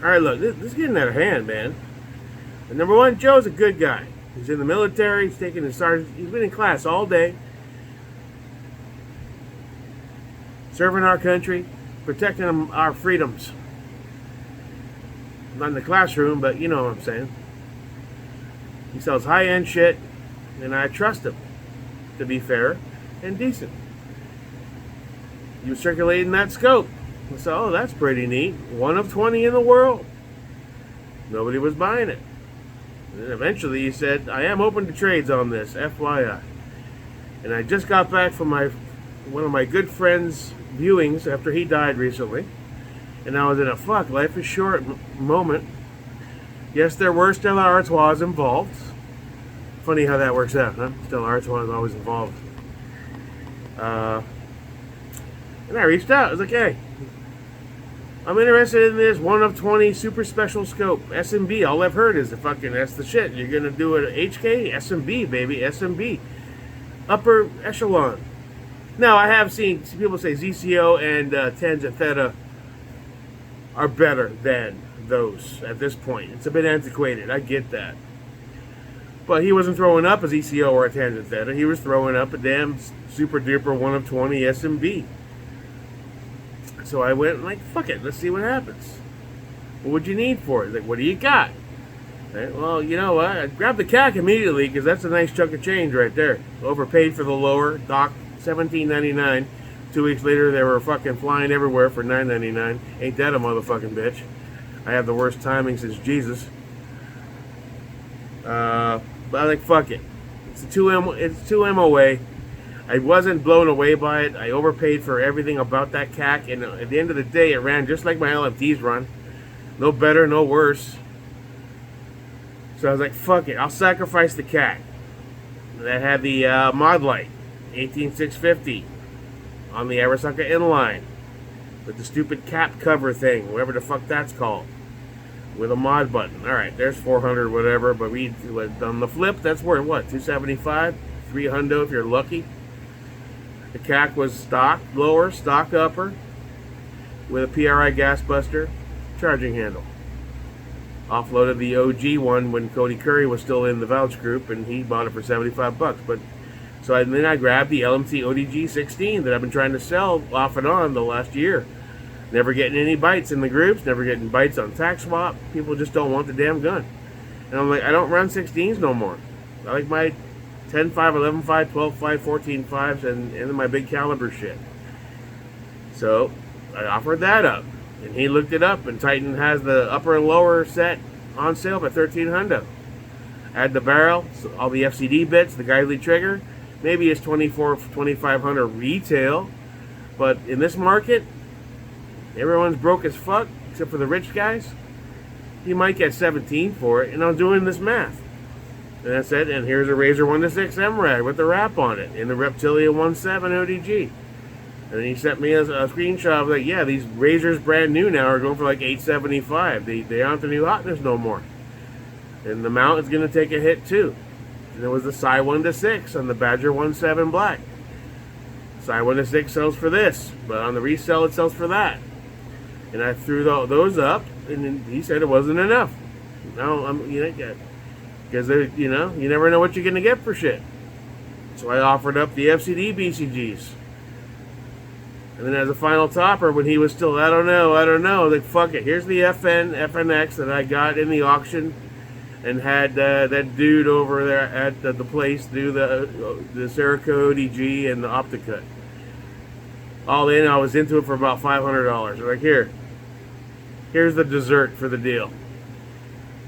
All right, look, this is getting out of hand, man. And number one, Joe's a good guy. He's in the military. He's taking his sergeant. He's been in class all day, serving our country, protecting our freedoms. Not in the classroom, but you know what I'm saying. He sells high-end shit, and I trust him to be fair and decent. He was circulating that scope. So, oh, that's pretty neat. One of 20 in the world. Nobody was buying it. And then eventually he said, I am open to trades on this, FYI. And I just got back from one of my good friends' viewings after he died recently. And I was in a fuck, life is short moment. Yes, there were Stella Artois involved. Funny how that works out, huh? Stella Artois is always involved. And I reached out. I was like, hey, I'm interested in this 1 of 20 super special scope. S&B, all I've heard is that's the shit. You're going to do it HK? S&B, baby, S&B. Upper echelon. Now, I have seen people say ZCO and Tangent Theta are better than those at this point. It's a bit antiquated. I get that. But he wasn't throwing up a ZCO or a Tangent Theta. He was throwing up a damn super duper 1 of 20 S&B. So I went like, fuck it, let's see what happens. What would you need for it? Like, what do you got? Right, well, you know what? I grabbed the CAC immediately because that's a nice chunk of change right there. Overpaid for the lower dock, $17.99. 2 weeks later, they were fucking flying everywhere for $9.99. Ain't that a motherfucking bitch? I have the worst timing since Jesus. But I like, fuck it. It's 2 MOA. I wasn't blown away by it. I overpaid for everything about that CAC, and at the end of the day, it ran just like my LFTs run. No better, no worse. So I was like, fuck it, I'll sacrifice the CAC. That had the mod light, 18650, on the Arasaka inline, with the stupid cap cover thing, whatever the fuck that's called, with a mod button. All right, there's 400, whatever. But on the flip, that's worth what, 275, 300 if you're lucky. The CAC was stock lower, stock upper, with a PRI gas buster, charging handle. Offloaded the OG one when Cody Curry was still in the vouch group, and he bought it for $75. But then I grabbed the LMT ODG 16 that I've been trying to sell off and on the last year. Never getting any bites in the groups, never getting bites on tax swap. People just don't want the damn gun. And I'm like, I don't run 16s no more. I like my 10.5, 11.5, 12.5, 14.5s, and then my big caliber shit. So I offered that up, and he looked it up, and Titan has the upper and lower set on sale for $1,300. Add the barrel, so all the FCD bits, the guidely trigger. Maybe it's $2,400, $2,500 retail, but in this market, everyone's broke as fuck except for the rich guys. You might get 17 for it, and I'm doing this math. And that's it, and here's a Razor 1-6 MRAD with the wrap on it, in the Reptilia 1.7 ODG. And then he sent me a screenshot of like, yeah, these Razors brand new now are going for like $875. They aren't the new hotness no more. And the mount is going to take a hit too. And there was the Psi 1-6 on the Badger 1.7 Black. Psi 1-6 sells for this, but on the resell it sells for that. And I threw those up, and then he said it wasn't enough. No, because you never know what you're gonna get for shit. So I offered up the FCD BCGs, and then as a final topper, when he was still, I don't know, like fuck it. Here's the FNX that I got in the auction, and had that dude over there at the place do the Cerakote ODG and the Opticut. All in, I was into it for about $500. Like, here's the dessert for the deal.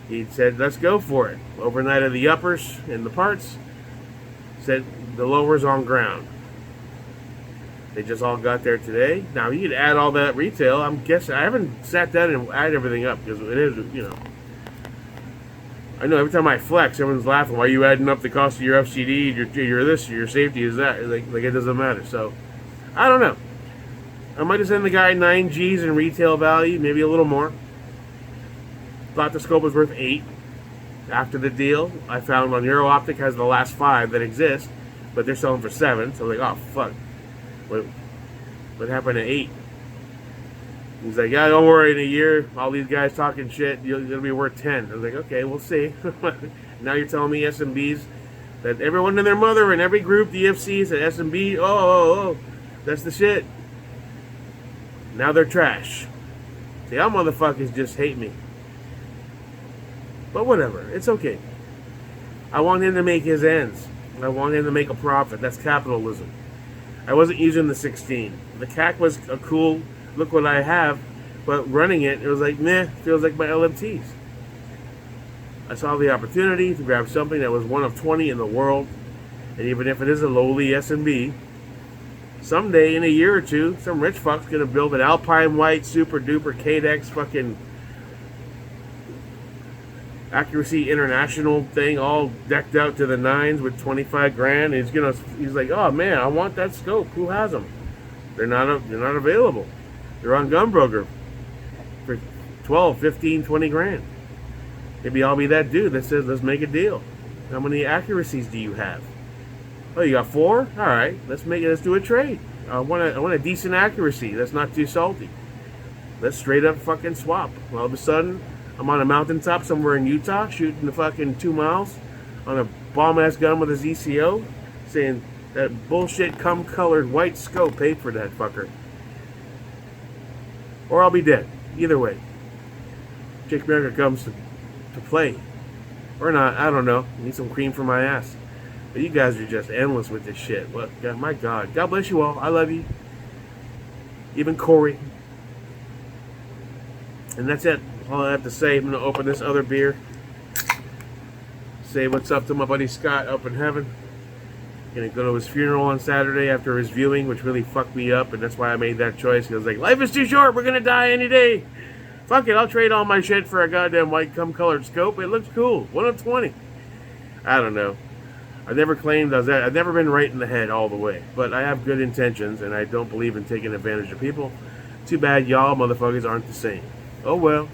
He said, let's go for it. Overnight of the uppers and the parts. Said the lowers on ground. They just all got there today. Now, you could add all that retail. I'm guessing, I haven't sat down and add everything up, because it is, I know every time I flex, everyone's laughing. Why are you adding up the cost of your FCD, your this, your safety is that? Like it doesn't matter. So, I don't know. I might have sent the guy 9 G's in retail value, maybe a little more. Thought the scope was worth 8. After the deal, I found on Euro-Optic has the last 5 that exist, but they're selling for 7. So I'm like, oh fuck, what happened to 8? He's like, yeah, don't worry. In a year, all these guys talking shit, it'll be worth 10. I was like, okay, we'll see. Now you're telling me S&Bs that everyone and their mother in every group, the EFC said S&B. Oh, that's the shit. Now they're trash. See, y'all motherfuckers just hate me. But whatever, it's okay. I want him to make his ends. I want him to make a profit. That's capitalism. I wasn't using the 16. The CAC was a cool, look what I have, but running it was like, meh, feels like my LMTs. I saw the opportunity to grab something that was one of 20 in the world, and even if it is a lowly S&B, someday in a year or two, some rich fuck's gonna build an Alpine White Super Duper Cadex fucking Accuracy International thing, all decked out to the nines with 25 grand. And he's like, oh man, I want that scope. Who has them? They're not available. They're on Gunbroker for 12, 15, 20 grand. Maybe I'll be that dude that says, let's make a deal. How many accuracies do you have? Oh, you got 4? All right, let's do a trade. I want a decent accuracy that's not too salty. Let's straight up fucking swap. All of a sudden, I'm on a mountaintop somewhere in Utah shooting the fucking 2 miles on a bomb-ass gun with a ZCO, saying that bullshit cum-colored white scope paid for that fucker. Or I'll be dead. Either way. Jake America comes to play. Or not, I don't know. Need some cream for my ass. But you guys are just endless with this shit. What? My God. God bless you all. I love you. Even Corey. And that's it. All I have to say. I'm going to open this other beer. Say what's up to my buddy Scott up in heaven. Going to go to his funeral on Saturday after his viewing, which really fucked me up. And that's why I made that choice. He was like, life is too short. We're going to die any day. Fuck it. I'll trade all my shit for a goddamn white cum-colored scope. It looks cool. 1 of 20. I don't know. I've never claimed I've never been right in the head all the way. But I have good intentions, and I don't believe in taking advantage of people. Too bad y'all motherfuckers aren't the same. Oh well.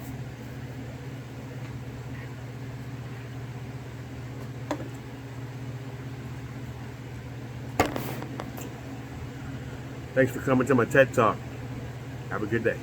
Thanks for coming to my TED Talk. Have a good day.